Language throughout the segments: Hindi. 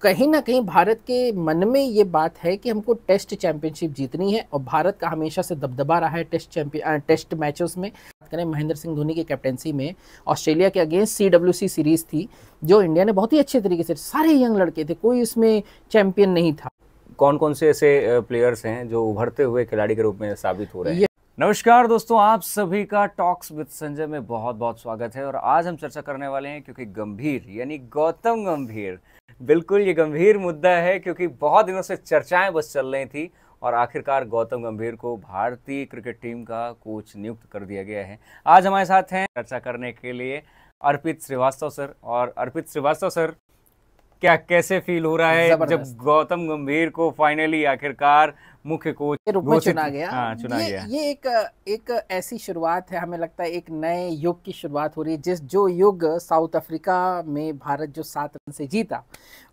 कहीं ना कहीं भारत के मन में ये बात है कि हमको टेस्ट चैंपियनशिप जीतनी है और भारत का हमेशा से दबदबा रहा है टेस्ट मैचेस में। बात करें महेंद्र सिंह धोनी की कैप्टेंसी में ऑस्ट्रेलिया के अगेंस्ट CWC सीरीज थी जो इंडिया ने बहुत ही अच्छे तरीके से, सारे यंग लड़के थे, कोई उसमें चैंपियन नहीं था। कौन कौन से ऐसे प्लेयर्स हैं जो उभरते हुए खिलाड़ी के रूप में साबित हो रहे हैं? नमस्कार दोस्तों, आप सभी का टॉक्स विद संजय में बहुत बहुत स्वागत है। और आज हम चर्चा करने वाले हैं क्योंकि गंभीर यानी गौतम गंभीर, बिल्कुल ये गंभीर मुद्दा है क्योंकि बहुत दिनों से चर्चाएं बस चल रही थी और आखिरकार गौतम गंभीर को भारतीय क्रिकेट टीम का कोच नियुक्त कर दिया गया है। आज हमारे साथ हैं चर्चा करने के लिए अर्पित श्रीवास्तव सर। और अर्पित श्रीवास्तव सर, क्या कैसे फील हो रहा है जब गौतम गंभीर को फाइनली आखिरकार मुख्य कोच के रूप में चुना गया? चुना गया। ये एक ऐसी शुरुआत है, हमें लगता है एक नए युग की शुरुआत हो रही है। जो युग साउथ अफ्रीका में भारत जो 7 रन से जीता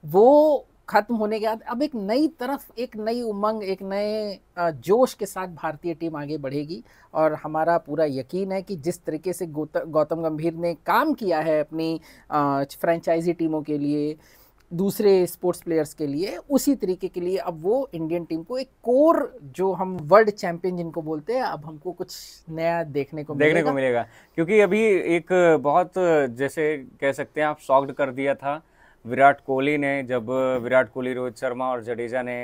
वो खत्म होने के बाद अब एक नई तरफ, एक नई उमंग, एक नए जोश के साथ भारतीय टीम आगे बढ़ेगी। और हमारा पूरा यकीन है कि जिस तरीके से गौतम गंभीर ने काम किया है अपनी फ्रेंचाइजी टीमों के लिए, दूसरे स्पोर्ट्स प्लेयर्स के लिए, उसी तरीके के लिए अब वो इंडियन टीम को एक कोर, जो हम वर्ल्ड चैंपियन जिनको बोलते हैं, अब हमको कुछ नया देखने को मिलेगा। क्योंकि अभी एक बहुत, जैसे कह सकते हैं आप, शॉक्ड कर दिया था विराट कोहली ने, जब विराट कोहली, रोहित शर्मा और जडेजा ने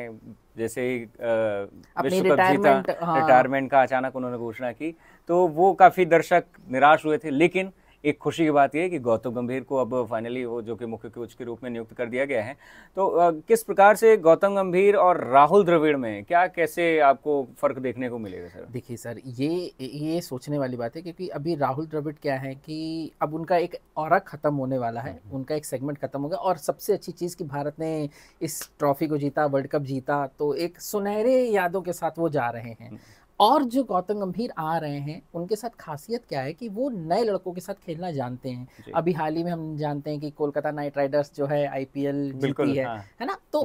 जैसे ही विश्व कप जीता, रिटायरमेंट का अचानक उन्होंने घोषणा की, तो वो काफी दर्शक निराश हुए थे। लेकिन एक खुशी की बात यह है कि गौतम गंभीर को अब फाइनली वो जो कि मुख्य कोच के रूप में नियुक्त कर दिया गया है। तो किस प्रकार से गौतम गंभीर और राहुल द्रविड़ में क्या, कैसे आपको फर्क देखने को मिलेगा सर? देखिए सर, ये सोचने वाली बात है क्योंकि अभी राहुल द्रविड़ क्या है कि अब उनका एक ऑरा खत्म होने वाला है, उनका एक सेगमेंट खत्म होगा। और सबसे अच्छी चीज़ कि भारत ने इस ट्रॉफी को जीता, वर्ल्ड कप जीता, तो एक सुनहरे यादों के साथ वो जा रहे हैं। और जो गौतम गंभीर आ रहे हैं उनके साथ खासियत क्या है कि वो नए लड़कों के साथ खेलना जानते हैं। अभी हाल ही में हम जानते हैं कि कोलकाता नाइट राइडर्स जो है IPL जीती है, है ना? तो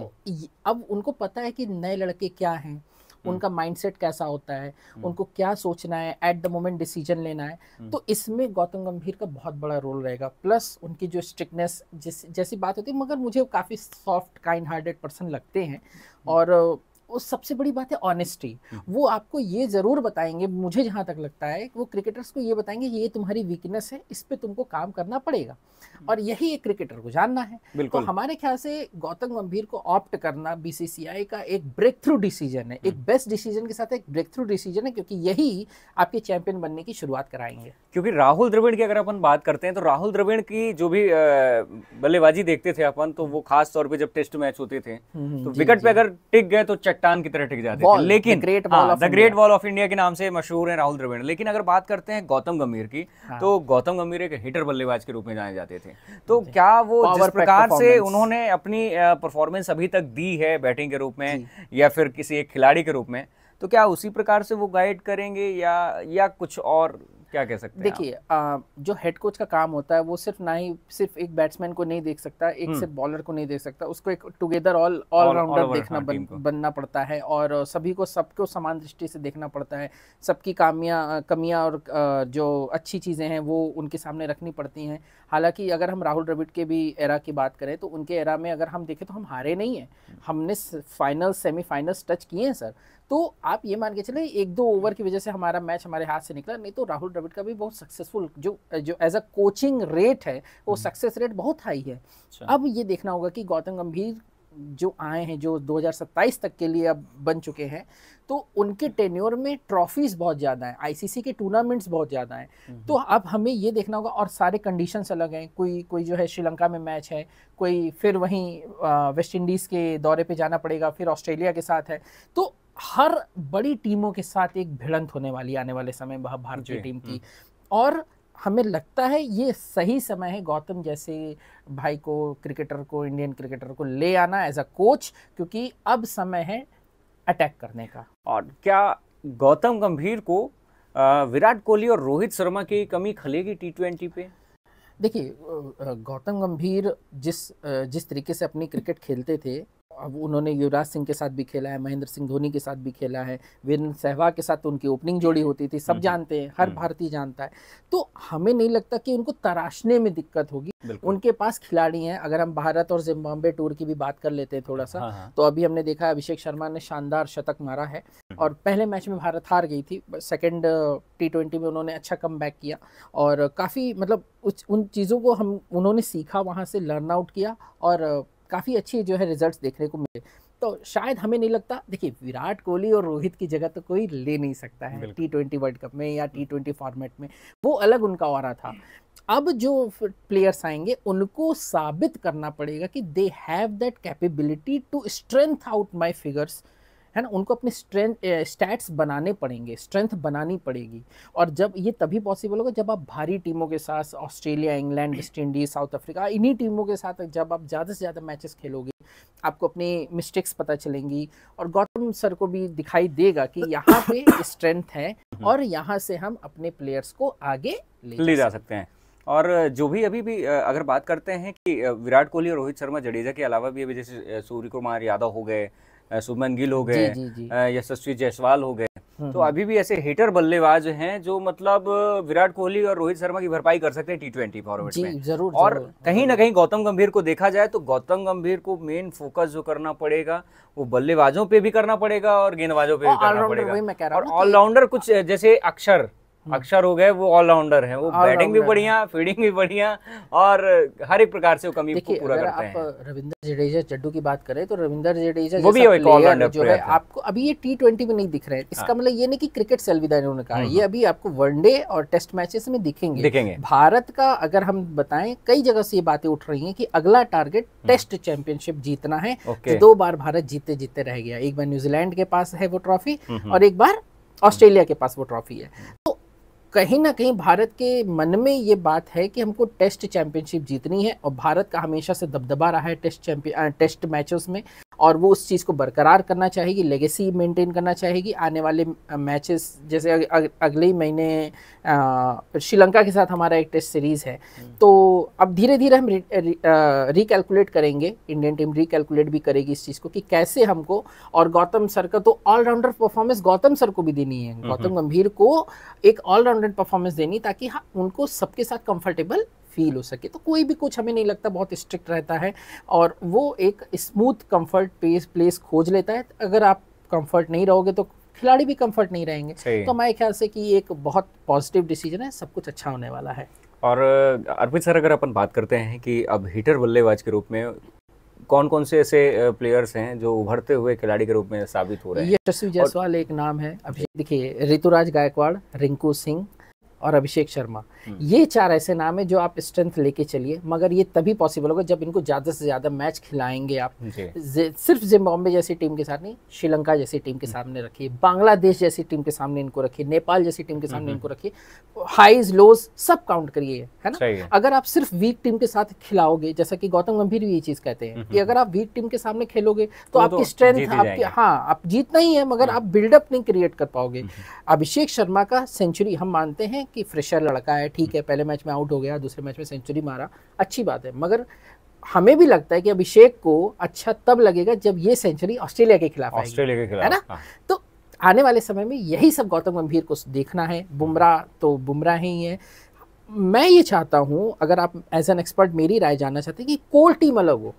अब उनको पता है कि नए लड़के क्या हैं, उनका माइंडसेट कैसा होता है, उनको क्या सोचना है, एट द मोमेंट डिसीजन लेना है। तो इसमें गौतम गंभीर का बहुत बड़ा रोल रहेगा। प्लस उनकी जो स्ट्रिक्टनेस जैसी बात होती है, मगर मुझे काफ़ी सॉफ्ट, काइंड हार्टेड पर्सन लगते हैं। और उस सबसे बड़ी बात है ऑनेस्टी। वो आपको ये जरूर बताएंगे, मुझे जहां तक लगता है वो क्रिकेटर्स को ये बताएंगे ये तुम्हारी वीकनेस है, इस पे तुमको काम करना पड़ेगा। और यही एक क्रिकेटर को जानना है। तो हमारे ख्याल से गौतम गंभीर को ऑप्ट करना BCCI का एक ब्रेक थ्रू डिसीजन है, एक बेस्ट डिसीजन के साथ एक ब्रेक थ्रू डिसीजन है, क्योंकि यही आपके चैंपियन बनने की शुरुआत कराएंगे। क्योंकि राहुल द्रविड़ की अगर अपन बात करते हैं तो राहुल द्रविड़ की जो भी बल्लेबाजी देखते थे अपन, तो वो खास तौर पे जब टेस्ट मैच होते थे तो विकेट पे अगर टिक गए तो चट्टान की तरह टिक जाते थे। लेकिन the great wall of India के नाम से मशहूर है राहुल द्रविड़। लेकिन अगर बात करते हैं गौतम गंभीर की, तो गौतम गंभीर एक हिटर बल्लेबाज के रूप में जाने जाते थे। तो क्या वो जिस प्रकार से उन्होंने अपनी परफॉर्मेंस अभी तक दी है बैटिंग के रूप में या फिर किसी एक खिलाड़ी के रूप में, तो क्या उसी प्रकार से वो गाइड करेंगे या कुछ और, क्या कह सकते हैं? देखिए, जो हेड कोच का काम होता है वो सिर्फ एक बैट्समैन को नहीं देख सकता, एक सिर्फ बॉलर को नहीं देख सकता, उसको एक टुगेदर ऑलराउंडर देखना बनना पड़ता है। और सबको समान दृष्टि से देखना पड़ता है। सबकी कमियां और जो अच्छी चीज़ें हैं वो उनके सामने रखनी पड़ती हैं। हालांकि अगर हम राहुल द्रविड़ के भी एरा की बात करें तो उनके एरा में अगर हम देखें तो हम हारे नहीं हैं, हमने फाइनल सेमीफाइनल्स टच किए हैं सर। तो आप ये मान के चले 1-2 ओवर की वजह से हमारा मैच हमारे हाथ से निकला, नहीं तो राहुल द्रविड़ का भी बहुत सक्सेसफुल जो एज अ कोचिंग रेट है वो सक्सेस रेट बहुत हाई है। अब ये देखना होगा कि गौतम गंभीर जो आए हैं, जो 2027 तक के लिए अब बन चुके हैं, तो उनके टेन्योर में ट्रॉफीज बहुत ज़्यादा हैं, ICC के टूर्नामेंट्स बहुत ज़्यादा हैं। तो अब हमें ये देखना होगा, और सारे कंडीशंस अलग हैं। कोई जो है श्रीलंका में मैच है, कोई फिर वहीं वेस्ट इंडीज़ के दौरे पे जाना पड़ेगा, फिर ऑस्ट्रेलिया के साथ है। तो हर बड़ी टीमों के साथ एक भिड़ंत होने वाली आने वाले समय भारतीय टीम की। और हमें लगता है ये सही समय है गौतम जैसे भाई को, क्रिकेटर को, इंडियन क्रिकेटर को ले आना एज अ कोच, क्योंकि अब समय है अटैक करने का। और क्या गौतम गंभीर को विराट कोहली और रोहित शर्मा की कमी खलेगी T20 पे? देखिए, गौतम गंभीर जिस तरीके से अपनी क्रिकेट खेलते थे, अब उन्होंने युवराज सिंह के साथ भी खेला है, महेंद्र सिंह धोनी के साथ भी खेला है, वीरेंद्र सहवाग के साथ तो उनकी ओपनिंग जोड़ी होती थी, सब जानते हैं, हर भारतीय जानता है। तो हमें नहीं लगता कि उनको तराशने में दिक्कत होगी, उनके पास खिलाड़ी हैं। अगर हम भारत और जिम्बाब्वे टूर की भी बात कर लेते हैं थोड़ा सा, तो अभी हमने देखा अभिषेक शर्मा ने शानदार शतक मारा है और पहले मैच में भारत हार गई थी, सेकंड T20 में उन्होंने अच्छा कमबैक किया और काफ़ी मतलब उन चीज़ों को उन्होंने सीखा, वहाँ से लर्न आउट किया और काफ़ी अच्छी जो है रिजल्ट्स देखने को मिले। तो शायद हमें नहीं लगता, देखिए विराट कोहली और रोहित की जगह तो कोई ले नहीं सकता है T20 वर्ल्ड कप में या T20 फॉर्मेट में, वो अलग उनका ऑरा था। अब जो प्लेयर्स आएंगे उनको साबित करना पड़ेगा कि they have that capability to strength out my figures, है ना। उनको अपने स्टैट्स बनाने पड़ेंगे, स्ट्रेंथ बनानी पड़ेगी। और जब ये तभी पॉसिबल होगा जब आप भारी टीमों के साथ, Australia, England, West Indies, south Africa, इन्हीं टीमों के साथ जब आप ज़्यादा से ज़्यादा मैचेस खेलोगे, आपको अपनी मिस्टेक्स पता चलेंगी और गौतम सर को भी दिखाई देगा कि यहाँ पे स्ट्रेंथ है और यहाँ से हम अपने प्लेयर्स को आगे ले जा सकते हैं। और जो भी अभी भी अगर बात करते हैं कि विराट कोहली और रोहित शर्मा, जडेजा के अलावा भी अभी जैसे सूर्य कुमार यादव हो गए, शुभमन गिल हो गए, यशस्वी जायसवाल हो गए, तो अभी भी ऐसे हिटर बल्लेबाज हैं जो मतलब विराट कोहली और रोहित शर्मा की भरपाई कर सकते हैं T20 फॉर्मेट में। जरूर, और कहीं ना कहीं गौतम गंभीर को देखा जाए तो गौतम गंभीर को मेन फोकस जो करना पड़ेगा वो बल्लेबाजों पे भी करना पड़ेगा और गेंदबाजों पे भी करना पड़ेगा। और ऑलराउंडर कुछ जैसे अक्षर हो गए, वो ऑलराउंडर हैं, वो बैटिंग भी बढ़िया, फील्डिंग भी बढ़िया और हर एक प्रकार से वो कमी को पूरा करते हैं। आप रविंद्र जडेजा चड्डू की बात करें तो रविंद्र जडेजा वो भी एक ऑलराउंडर जो है, आपको अभी ये T20 में नहीं दिख रहे हैं। इसका मतलब ये नहीं कि क्रिकेट से अलविदा इन्होंने कहा, ये अभी आपको वनडे और टेस्ट मैचेस में दिखेंगे। भारत का अगर हम बताएं, कई जगह से ये बातें उठ रही हैं कि अगला टारगेट टेस्ट चैंपियनशिप जीतना है। 2 बार भारत जीते रह गया, एक बार न्यूजीलैंड के पास है वो ट्रॉफी और एक बार ऑस्ट्रेलिया के पास वो ट्रॉफी है। तो कहीं ना कहीं भारत के मन में ये बात है कि हमको टेस्ट चैंपियनशिप जीतनी है और भारत का हमेशा से दबदबा रहा है टेस्ट मैचेस में और वो उस चीज़ को बरकरार करना चाहेगी, लेगेसी मेंटेन करना चाहेगी। आने वाले मैचेस जैसे अगले ही महीने श्रीलंका के साथ हमारा एक टेस्ट सीरीज़ है, तो अब धीरे धीरे हम रिकैलकुलेट करेंगे, इंडियन टीम रिकैलकुलेट भी करेगी इस चीज़ को कि कैसे हमको, और गौतम सर का तो ऑलराउंडर परफॉर्मेंस गौतम सर को भी देनी है, गौतम गंभीर को एक ऑलराउंडर परफॉर्मेंस देनी ताकि उनको सबके साथ कंफर्टेबल फील हो सके। तो कोई भी कुछ हमें नहीं लगता बहुत स्ट्रिक्ट रहता है और वो एक स्मूथ कंफर्ट प्लेस खोज लेता है। अगर आप कंफर्ट नहीं रहोगे तो खिलाड़ी भी कंफर्ट नहीं रहेंगे। तो हमारे ख्याल से कि एक बहुत पॉजिटिव डिसीजन है, सब कुछ अच्छा होने वाला है। और अर्पित सर, अगर अपन बात करते हैं कि अब हिटर बल्लेबाज के रूप में कौन कौन से ऐसे प्लेयर्स हैं जो उभरते हुए खिलाड़ी के रूप में साबित हो रहे हैं? यशस्वी जायसवाल एक नाम है। अभी देखिए, ऋतुराज गायकवाड़, रिंकू सिंह और अभिषेक शर्मा, ये 4 ऐसे नाम है जो आप स्ट्रेंथ लेके चलिए, मगर ये तभी पॉसिबल होगा जब इनको ज़्यादा से ज़्यादा मैच खिलाएंगे आप। सिर्फ जिम्बाब्वे जैसी टीम के साथ नहीं, श्रीलंका जैसी टीम के सामने रखिए, बांग्लादेश जैसी टीम के सामने इनको रखिए, नेपाल जैसी टीम के सामने इनको रखिए, हाईज लोज सब काउंट करिए, है ना। अगर आप सिर्फ वीक टीम के साथ खिलाओगे, जैसा कि गौतम गंभीर भी ये चीज़ कहते हैं कि अगर आप वीक टीम के सामने खेलोगे तो आपकी स्ट्रेंथ आपकी, हाँ आप जीतना ही है, मगर आप बिल्डअप नहीं क्रिएट कर पाओगे। अभिषेक शर्मा का सेंचुरी, हम मानते हैं कि फ्रेशर लड़का है, ठीक है, पहले मैच में आउट हो गया, दूसरे मैच में सेंचुरी मारा, अच्छी बात है, मगर हमें भी लगता है कि अभिषेक को अच्छा तब लगेगा जब ये सेंचुरी ऑस्ट्रेलिया के खिलाफ है ना। तो आने वाले समय में यही सब गौतम गंभीर को देखना है। बुमराह तो बुमराह ही है। मैं ये चाहता हूं, अगर आप एज एन एक्सपर्ट मेरी राय जानना चाहते हैं, कि कोर टीम अलग हो,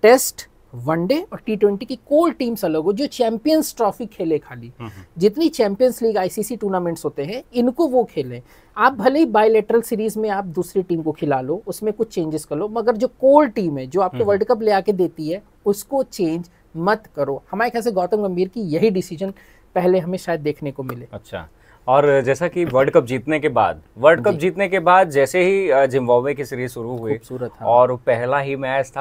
टेस्ट, वनडे और T20 की कोर टीम्स अलग हो, जो चैंपियंस ट्रॉफी खेले, खाली जितनी चैंपियंस लीग ICC टूर्नामेंट्स होते हैं इनको वो खेलें। आप भले ही बायलैटरल सीरीज में आप दूसरी टीम को खिला लो, उसमें कुछ चेंजेस कर लो, मगर जो कोर टीम है जो आपको वर्ल्ड कप ले आके देती है उसको चेंज मत करो। हमारे ख्याल से गौतम गंभीर की यही डिसीजन पहले हमें शायद देखने को मिले। अच्छा, और जैसा कि वर्ल्ड कप जीतने के बाद जैसे ही जिम्बाब्वे की सीरीज शुरू हुई और पहला ही मैच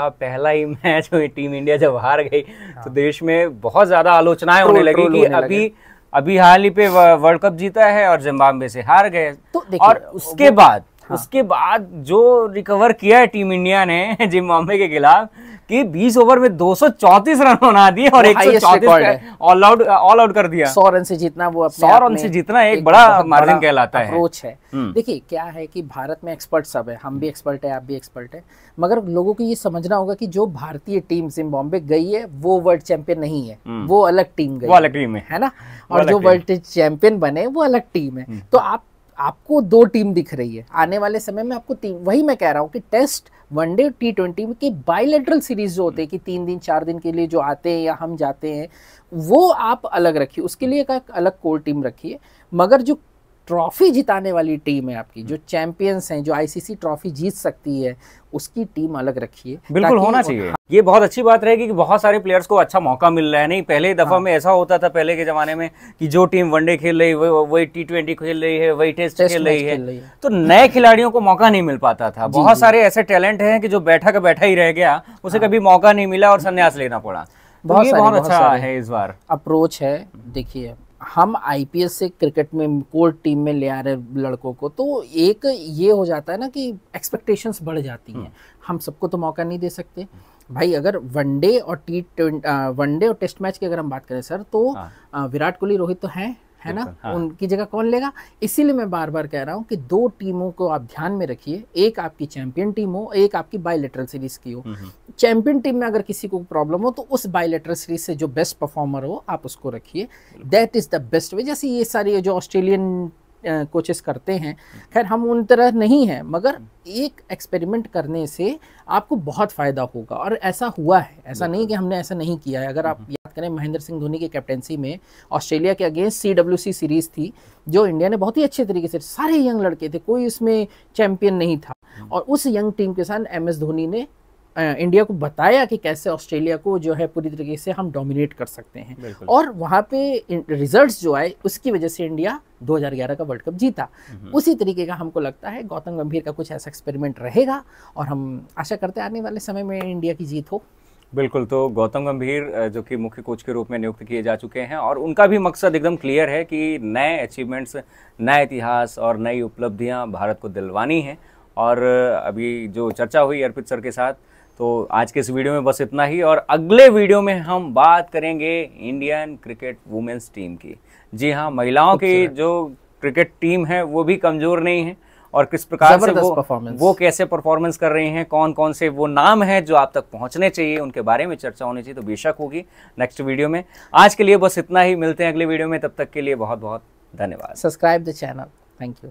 टीम इंडिया जब हार गई तो देश में बहुत ज्यादा आलोचनाएं होने लगी कि अभी हाल ही पे वर्ल्ड कप जीता है और जिम्बाब्वे से हार गए। तो और उसके बाद हाँ। उसके बाद जो रिकवर किया है टीम इंडिया ने जिम्बाब्वे के खिलाफ कि 20 ओवर में 234 रन बना दिए और 134 ऑल आउट कर दिया। 100 रन से जीतना वो 100 रन से जीतना एक बड़ा मार्जिन कहलाता है। अप्रोच है। देखिए क्या है कि भारत में एक्सपर्ट सब है, हम भी एक्सपर्ट है, आप भी एक्सपर्ट है, मगर लोगों को ये समझना होगा कि जो भारतीय टीम जिम्बाब्वे गई है वो वर्ल्ड चैंपियन नहीं है, वो अलग टीम गई, वो अलग टीम है ना, और जो वर्ल्ड चैंपियन बने वो अलग टीम है। तो आपको 2 टीम दिख रही है, आने वाले समय में आपको 3, वही मैं कह रहा हूँ कि टेस्ट, वनडे, T20 के बायलैटरल सीरीज जो होते हैं कि 3 दिन 4 दिन के लिए जो आते हैं या हम जाते हैं, वो आप अलग रखिए, उसके लिए एक अलग कोर टीम रखिए। मगर जो ट्रॉफी जिताने वाली टीम है आपकी, जो चैंपियंस हैं, जो आईसीसी ट्रॉफी जीत सकती है, उसकी टीम अलग रखिए। बिल्कुल होना चाहिए। ये बहुत अच्छी बात रहेगी कि बहुत सारे प्लेयर्स को अच्छा मौका मिल रहा है। नहीं पहले दफा में ऐसा होता था पहले के जमाने में कि जो टीम वनडे खेल रही है वही T20 खेल रही है, वही टेस्ट खेल रही है, तो नए खिलाड़ियों को मौका नहीं मिल पाता था। बहुत सारे ऐसे टैलेंट हैं कि जो बैठा का बैठा ही रह गया, उसे कभी मौका नहीं मिला और संन्यास लेना पड़ा। बहुत अच्छा है इस बार अप्रोच है। देखिए हम आईपीएल से क्रिकेट में कोर टीम में ले आ रहे लड़कों को, तो एक ये हो जाता है ना कि एक्सपेक्टेशंस बढ़ जाती हैं। हम सबको तो मौका नहीं दे सकते भाई। अगर वनडे और वनडे और टेस्ट मैच की अगर हम बात करें सर, तो विराट कोहली, रोहित तो है ना, उनकी जगह कौन लेगा? इसीलिए मैं बार बार कह रहा हूँ कि 2 टीमों को आप ध्यान में रखिए, एक आपकी चैंपियन टीम हो, एक आपकी बायलैटरल सीरीज की हो। चैंपियन टीम में अगर किसी को प्रॉब्लम हो तो उस बायलैटरल सीरीज से जो बेस्ट परफॉर्मर हो आप उसको रखिए। That is the best way. जैसे ये सारी जो ऑस्ट्रेलियन कोचेस करते हैं, खैर हम उन तरह नहीं हैं, मगर एक एक्सपेरिमेंट करने से आपको बहुत फायदा होगा। और ऐसा हुआ है, ऐसा नहीं कि हमने ऐसा नहीं किया है। अगर आप याद करें, महेंद्र सिंह धोनी की कैप्टेंसी में ऑस्ट्रेलिया के अगेंस्ट CWC सीरीज थी, जो इंडिया ने बहुत ही अच्छे तरीके से, सारे यंग लड़के थे, कोई उसमें चैंपियन नहीं था, और उस यंग टीम के साथ MS धोनी ने इंडिया को बताया कि कैसे ऑस्ट्रेलिया को जो है पूरी तरीके से हम डोमिनेट कर सकते हैं। और वहाँ पे रिजल्ट्स जो आए उसकी वजह से इंडिया 2011 का वर्ल्ड कप जीता। उसी तरीके का हमको लगता है गौतम गंभीर का कुछ ऐसा एक्सपेरिमेंट रहेगा, और हम आशा करते हैं आने वाले समय में इंडिया की जीत हो। बिल्कुल। तो गौतम गंभीर जो कि मुख्य कोच के रूप में नियुक्त किए जा चुके हैं, और उनका भी मकसद एकदम क्लियर है कि नए अचीवमेंट्स, नए इतिहास और नई उपलब्धियां भारत को दिलवानी हैं। और अभी जो चर्चा हुई अर्पित सर के साथ, तो आज के इस वीडियो में बस इतना ही, और अगले वीडियो में हम बात करेंगे इंडियन क्रिकेट वुमेन्स टीम की। जी हाँ, महिलाओं की जो क्रिकेट टीम है वो भी कमज़ोर नहीं है, और किस प्रकार से वो कैसे परफॉर्मेंस कर रही हैं, कौन कौन से वो नाम हैं जो आप तक पहुंचने चाहिए, उनके बारे में चर्चा होनी चाहिए। तो बेशक होगी नेक्स्ट वीडियो में। आज के लिए बस इतना ही, मिलते हैं अगले वीडियो में, तब तक के लिए बहुत बहुत धन्यवाद। Subscribe the channel. Thank you.